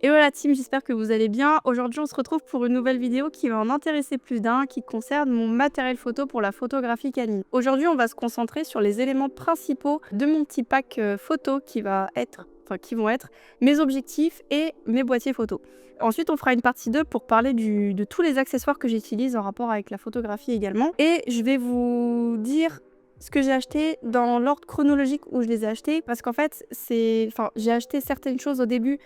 Et voilà team, j'espère que vous allez bien. Aujourd'hui, on se retrouve pour une nouvelle vidéo qui va en intéresser plus d'un, qui concerne mon matériel photo pour la photographie canine. Aujourd'hui, on va se concentrer sur les éléments principaux de mon petit pack photo qui vont être mes objectifs et mes boîtiers photo. Ensuite, on fera une partie 2 pour parler de tous les accessoires que j'utilise en rapport avec la photographie également. Et je vais vous dire ce que j'ai acheté dans l'ordre chronologique où je les ai achetés, parce qu'en fait, j'ai acheté certaines choses au début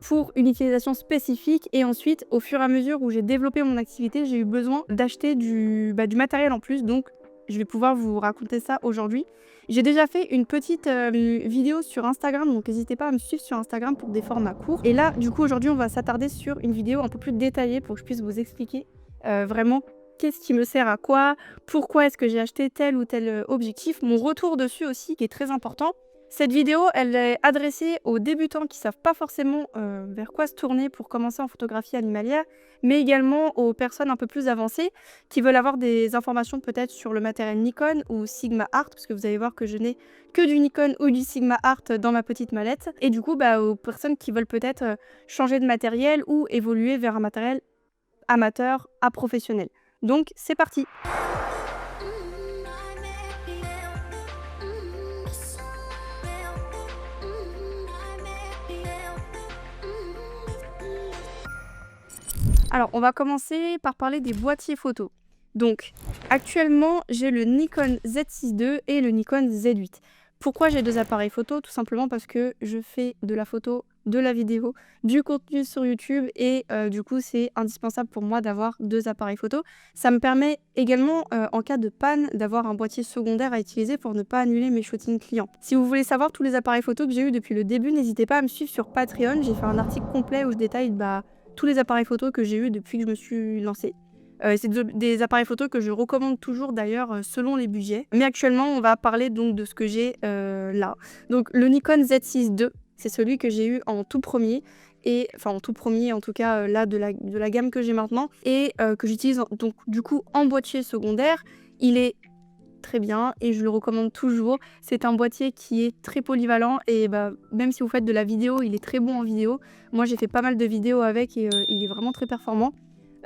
pour une utilisation spécifique et ensuite au fur et à mesure où j'ai développé mon activité, j'ai eu besoin d'acheter du matériel en plus, donc je vais pouvoir vous raconter ça aujourd'hui. J'ai déjà fait une petite vidéo sur Instagram, donc n'hésitez pas à me suivre sur Instagram pour des formats courts. Et là, du coup, aujourd'hui, on va s'attarder sur une vidéo un peu plus détaillée pour que je puisse vous expliquer vraiment qu'est-ce qui me sert à quoi, pourquoi est-ce que j'ai acheté tel ou tel objectif, mon retour dessus aussi qui est très important. Cette vidéo, elle est adressée aux débutants qui ne savent pas forcément vers quoi se tourner pour commencer en photographie animalière, mais également aux personnes un peu plus avancées qui veulent avoir des informations peut-être sur le matériel Nikon ou Sigma Art, parce que vous allez voir que je n'ai que du Nikon ou du Sigma Art dans ma petite mallette. Et du coup, aux personnes qui veulent peut-être changer de matériel ou évoluer vers un matériel amateur à professionnel. Donc, c'est parti! Alors, on va commencer par parler des boîtiers photo. Donc, actuellement, j'ai le Nikon Z6 II et le Nikon Z8. Pourquoi j'ai deux appareils photo? Tout simplement parce que je fais de la photo, de la vidéo, du contenu sur YouTube et du coup, c'est indispensable pour moi d'avoir deux appareils photo. Ça me permet également, en cas de panne, d'avoir un boîtier secondaire à utiliser pour ne pas annuler mes shootings clients. Si vous voulez savoir tous les appareils photo que j'ai eu depuis le début, n'hésitez pas à me suivre sur Patreon. J'ai fait un article complet où je détaille tous les appareils photo que j'ai eu depuis que je me suis lancée. C'est des appareils photo que je recommande toujours d'ailleurs selon les budgets. Mais actuellement, on va parler donc de ce que j'ai là. Donc le Nikon Z6 II, c'est celui que j'ai eu en tout premier. Et enfin en tout premier en tout cas là de la gamme que j'ai maintenant. Et que j'utilise donc du coup en boîtier secondaire. Il est très bien et je le recommande toujours. C'est un boîtier qui est très polyvalent et même si vous faites de la vidéo, il est très bon en vidéo. Moi j'ai fait pas mal de vidéos avec et il est vraiment très performant.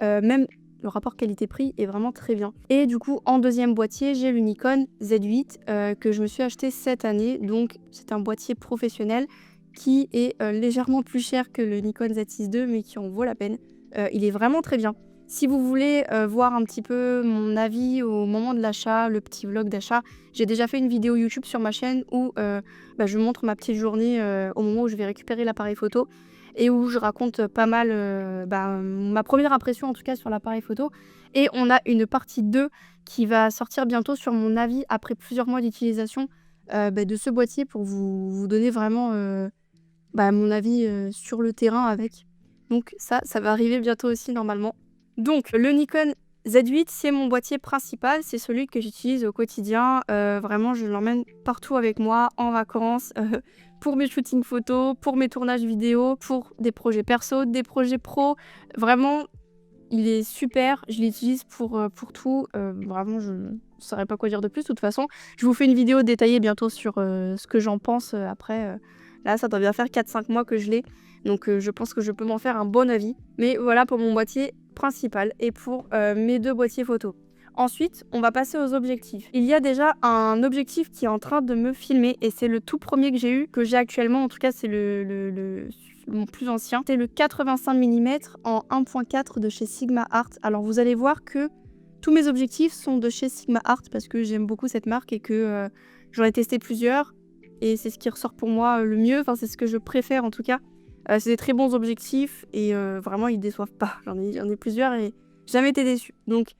Même le rapport qualité-prix est vraiment très bien. Et du coup en deuxième boîtier j'ai le Nikon Z8 que je me suis acheté cette année. Donc c'est un boîtier professionnel qui est légèrement plus cher que le Nikon Z6 II mais qui en vaut la peine. Il est vraiment très bien. Si vous voulez voir un petit peu mon avis au moment de l'achat, le petit vlog d'achat, j'ai déjà fait une vidéo YouTube sur ma chaîne où je montre ma petite journée au moment où je vais récupérer l'appareil photo et où je raconte pas mal ma première impression en tout cas sur l'appareil photo. Et on a une partie 2 qui va sortir bientôt sur mon avis après plusieurs mois d'utilisation de ce boîtier pour vous donner vraiment mon avis sur le terrain avec. Donc ça va arriver bientôt aussi normalement. Donc le Nikon Z8, c'est mon boîtier principal, c'est celui que j'utilise au quotidien. Vraiment, je l'emmène partout avec moi, en vacances, pour mes shootings photos, pour mes tournages vidéo, pour des projets perso, des projets pro. Vraiment, il est super, je l'utilise pour tout. Vraiment, je ne saurais pas quoi dire de plus. De toute façon, je vous fais une vidéo détaillée bientôt sur ce que j'en pense après. Là, ça doit bien faire 4-5 mois que je l'ai. Donc, je pense que je peux m'en faire un bon avis. Mais voilà pour mon boîtier principal et pour mes deux boîtiers photo. Ensuite, on va passer aux objectifs. Il y a déjà un objectif qui est en train de me filmer et c'est le tout premier que j'ai eu, que j'ai actuellement. En tout cas, c'est mon plus ancien. C'est le 85 mm en 1.4 de chez Sigma Art. Alors, vous allez voir que tous mes objectifs sont de chez Sigma Art parce que j'aime beaucoup cette marque et que j'en ai testé plusieurs. Et c'est ce qui ressort pour moi le mieux. Enfin, c'est ce que je préfère en tout cas. C'est des très bons objectifs et vraiment ils déçoivent pas. J'en ai plusieurs et jamais été déçue. Donc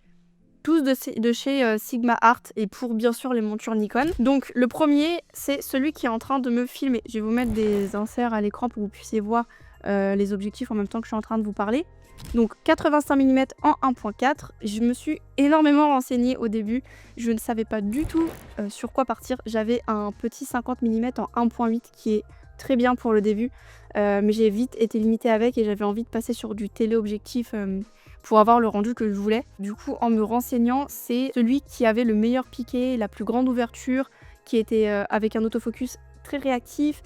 tous de chez Sigma Art et pour bien sûr les montures Nikon. Donc le premier c'est celui qui est en train de me filmer. Je vais vous mettre des inserts à l'écran pour que vous puissiez voir les objectifs en même temps que je suis en train de vous parler. Donc 85 mm en 1.4. Je me suis énormément renseignée au début. Je ne savais pas du tout sur quoi partir. J'avais un petit 50 mm en 1.8 qui est très bien pour le début. Mais j'ai vite été limitée avec et j'avais envie de passer sur du téléobjectif pour avoir le rendu que je voulais. Du coup, en me renseignant, c'est celui qui avait le meilleur piqué, la plus grande ouverture, qui était avec un autofocus très réactif,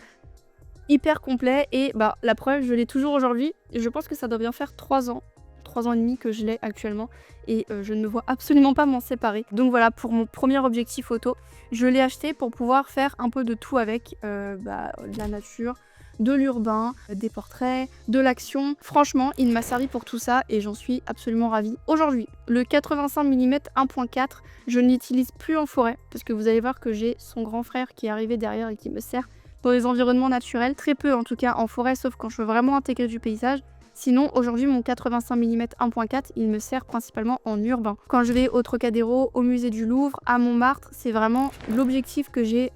hyper complet et bah la preuve, je l'ai toujours aujourd'hui. Je pense que ça doit bien faire 3 ans. 3 ans et demi que je l'ai actuellement et je ne me vois absolument pas m'en séparer. Donc voilà pour mon premier objectif photo. Je l'ai acheté pour pouvoir faire un peu de tout avec de la nature, de l'urbain, des portraits, de l'action. Franchement, il m'a servi pour tout ça et j'en suis absolument ravie. Aujourd'hui, le 85 mm 1.4, je ne l'utilise plus en forêt parce que vous allez voir que j'ai son grand frère qui est arrivé derrière et qui me sert dans les environnements naturels. Très peu en tout cas en forêt, sauf quand je veux vraiment intégrer du paysage. Sinon, aujourd'hui, mon 85 mm 1.4, il me sert principalement en urbain. Quand je vais au Trocadéro, au musée du Louvre, à Montmartre, c'est vraiment l'objectif que j'ai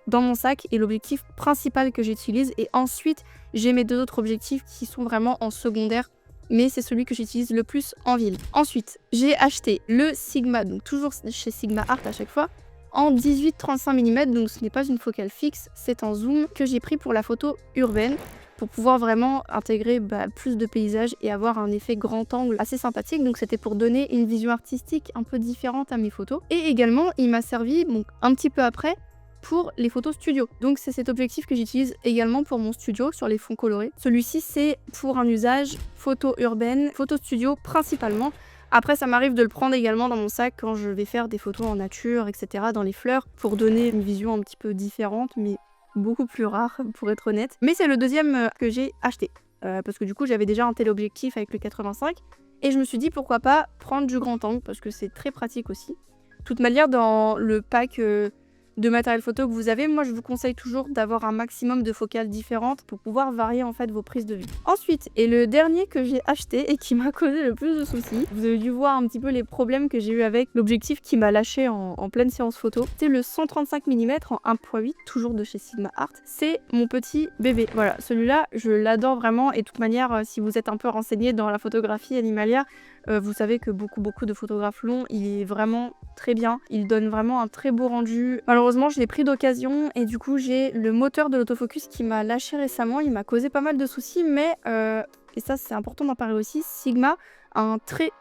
dans mon sac et l'objectif principal que j'utilise. Et ensuite, j'ai mes 2 autres objectifs qui sont vraiment en secondaire, mais c'est celui que j'utilise le plus en ville. Ensuite, j'ai acheté le Sigma, donc toujours chez Sigma Art à chaque fois, en 18-35 mm, donc ce n'est pas une focale fixe, c'est un zoom que j'ai pris pour la photo urbaine, pour pouvoir vraiment intégrer plus de paysages et avoir un effet grand angle assez sympathique. Donc c'était pour donner une vision artistique un peu différente à mes photos. Et également, il m'a servi un petit peu après pour les photos studio. Donc c'est cet objectif que j'utilise également pour mon studio sur les fonds colorés. Celui-ci, c'est pour un usage photo urbaine, photo studio principalement. Après, ça m'arrive de le prendre également dans mon sac quand je vais faire des photos en nature, etc., dans les fleurs, pour donner une vision un petit peu différente, mais beaucoup plus rare pour être honnête. Mais c'est le deuxième que j'ai acheté, parce que du coup, j'avais déjà un téléobjectif avec le 85, et je me suis dit pourquoi pas prendre du grand angle, parce que c'est très pratique aussi. De toute manière, dans le pack de matériel photo que vous avez, moi je vous conseille toujours d'avoir un maximum de focales différentes pour pouvoir varier en fait vos prises de vue. Ensuite, et le dernier que j'ai acheté et qui m'a causé le plus de soucis, vous avez dû voir un petit peu les problèmes que j'ai eu avec l'objectif qui m'a lâché en pleine séance photo, c'est le 135 mm en 1.8, toujours de chez Sigma Art. C'est mon petit bébé. Voilà, celui-là, je l'adore vraiment et de toute manière, si vous êtes un peu renseigné dans la photographie animalière, vous savez que beaucoup de photographes l'ont, il est vraiment très bien, il donne vraiment un très beau rendu. Malheureusement, je l'ai pris d'occasion et du coup, j'ai le moteur de l'autofocus qui m'a lâché récemment, il m'a causé pas mal de soucis, mais, et ça c'est important d'en parler aussi, Sigma a un très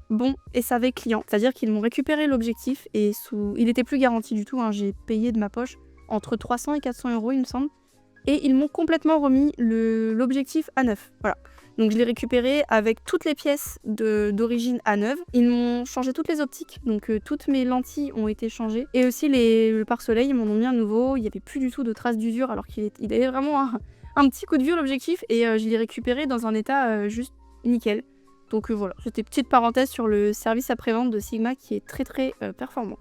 bon SAV client, c'est-à-dire qu'ils m'ont récupéré l'objectif et il était plus garanti du tout, hein. J'ai payé de ma poche entre 300 et 400 € il me semble, et ils m'ont complètement remis l'objectif à neuf, voilà. Donc je l'ai récupéré avec toutes les pièces d'origine à neuve. Ils m'ont changé toutes les optiques, donc toutes mes lentilles ont été changées. Et aussi le pare-soleil, ils m'en ont mis un nouveau. Il n'y avait plus du tout de traces d'usure alors qu'il avait vraiment un petit coup de vieux l'objectif. Et je l'ai récupéré dans un état juste nickel. Donc voilà, c'était petite parenthèse sur le service après-vente de Sigma qui est très performant.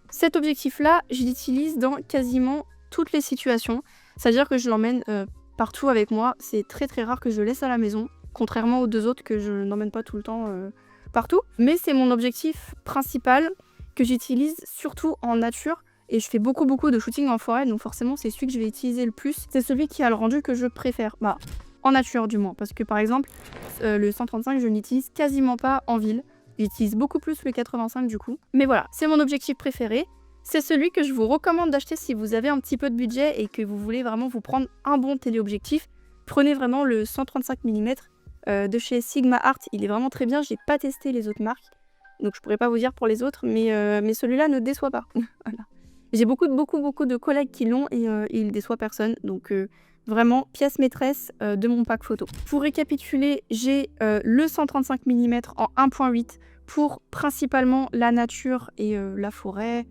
Cet objectif-là, je l'utilise dans quasiment toutes les situations. C'est-à-dire que je l'emmène partout avec moi, c'est très rare que je le laisse à la maison, contrairement aux 2 autres que je n'emmène pas tout le temps partout. Mais c'est mon objectif principal que j'utilise surtout en nature et je fais beaucoup de shooting en forêt, donc forcément c'est celui que je vais utiliser le plus. C'est celui qui a le rendu que je préfère, en nature du moins, parce que par exemple le 135 je n'utilise quasiment pas en ville, j'utilise beaucoup plus le 85 du coup. Mais voilà, c'est mon objectif préféré. C'est celui que je vous recommande d'acheter si vous avez un petit peu de budget et que vous voulez vraiment vous prendre un bon téléobjectif. Prenez vraiment le 135 mm de chez Sigma Art, il est vraiment très bien. J'ai pas testé les autres marques, donc je pourrais pas vous dire pour les autres, mais celui-là ne déçoit pas. Voilà. J'ai beaucoup de collègues qui l'ont et il déçoit personne, donc vraiment pièce maîtresse de mon pack photo. Pour récapituler, j'ai le 135 mm en 1.8 pour principalement la nature et la forêt.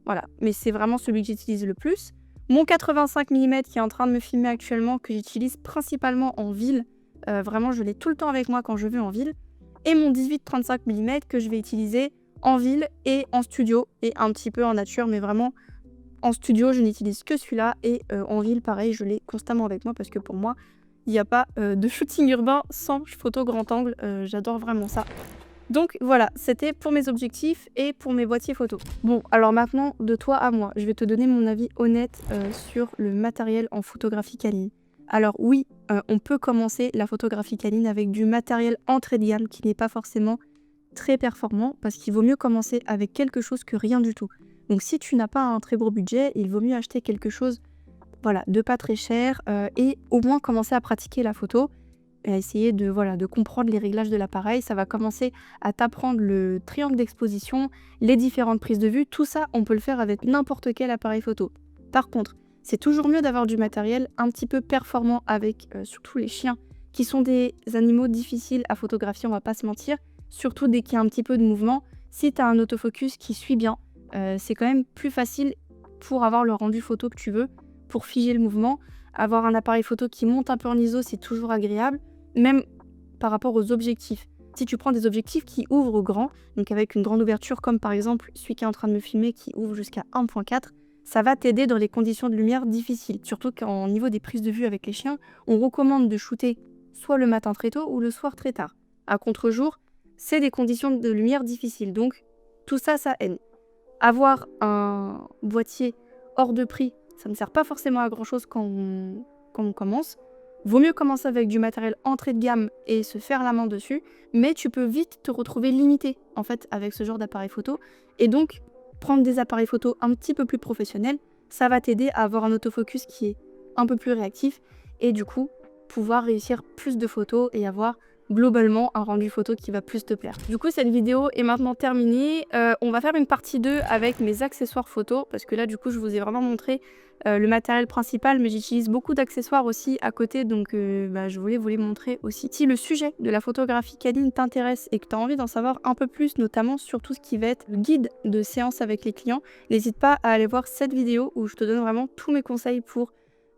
Voilà, mais c'est vraiment celui que j'utilise le plus. Mon 85 mm qui est en train de me filmer actuellement, que j'utilise principalement en ville. Vraiment, je l'ai tout le temps avec moi quand je vais en ville. Et mon 18-35 mm que je vais utiliser en ville et en studio. Et un petit peu en nature, mais vraiment en studio, je n'utilise que celui-là. Et en ville, pareil, je l'ai constamment avec moi parce que pour moi, il n'y a pas de shooting urbain sans photo grand angle. J'adore vraiment ça. Donc voilà, c'était pour mes objectifs et pour mes boîtiers photo. Bon, alors maintenant, de toi à moi, je vais te donner mon avis honnête sur le matériel en photographie canine. Alors oui, on peut commencer la photographie canine avec du matériel entrée de gamme qui n'est pas forcément très performant parce qu'il vaut mieux commencer avec quelque chose que rien du tout. Donc si tu n'as pas un très gros budget, il vaut mieux acheter quelque chose de pas très cher et au moins commencer à pratiquer la photo. Et à essayer de comprendre les réglages de l'appareil. Ça va commencer à t'apprendre le triangle d'exposition, les différentes prises de vue. Tout ça, on peut le faire avec n'importe quel appareil photo. Par contre, C'est toujours mieux d'avoir du matériel un petit peu performant avec surtout les chiens, qui sont des animaux difficiles à photographier, on va pas se mentir, surtout dès qu'il y a un petit peu de mouvement. Si tu as un autofocus qui suit bien, c'est quand même plus facile pour avoir le rendu photo que tu veux, pour figer le mouvement. Avoir un appareil photo qui monte un peu en ISO, c'est toujours agréable, même par rapport aux objectifs. Si tu prends des objectifs qui ouvrent grand, donc avec une grande ouverture, comme par exemple celui qui est en train de me filmer qui ouvre jusqu'à 1.4, ça va t'aider dans les conditions de lumière difficiles. Surtout qu'au niveau des prises de vue avec les chiens, on recommande de shooter soit le matin très tôt ou le soir très tard. À contre-jour, c'est des conditions de lumière difficiles, donc tout ça, ça aide. Avoir un boîtier hors de prix, ça ne sert pas forcément à grand-chose quand on commence. Vaut mieux commencer avec du matériel entrée de gamme et se faire la main dessus, mais tu peux vite te retrouver limité en fait avec ce genre d'appareil photo. Et donc, prendre des appareils photo un petit peu plus professionnels, ça va t'aider à avoir un autofocus qui est un peu plus réactif et du coup, pouvoir réussir plus de photos et avoir globalement un rendu photo qui va plus te plaire. Du coup, cette vidéo est maintenant terminée. On va faire une partie 2 avec mes accessoires photo parce que là, du coup, je vous ai vraiment montré le matériel principal, mais j'utilise beaucoup d'accessoires aussi à côté, donc je voulais vous les montrer aussi. Si le sujet de la photographie canine t'intéresse et que tu as envie d'en savoir un peu plus, notamment sur tout ce qui va être le guide de séance avec les clients, n'hésite pas à aller voir cette vidéo où je te donne vraiment tous mes conseils pour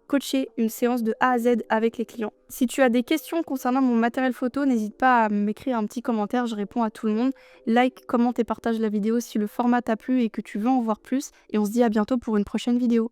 coacher une séance de A à Z avec les clients. Si tu as des questions concernant mon matériel photo, n'hésite pas à m'écrire un petit commentaire, je réponds à tout le monde. Like, commente et partage la vidéo si le format t'a plu et que tu veux en voir plus. Et on se dit à bientôt pour une prochaine vidéo.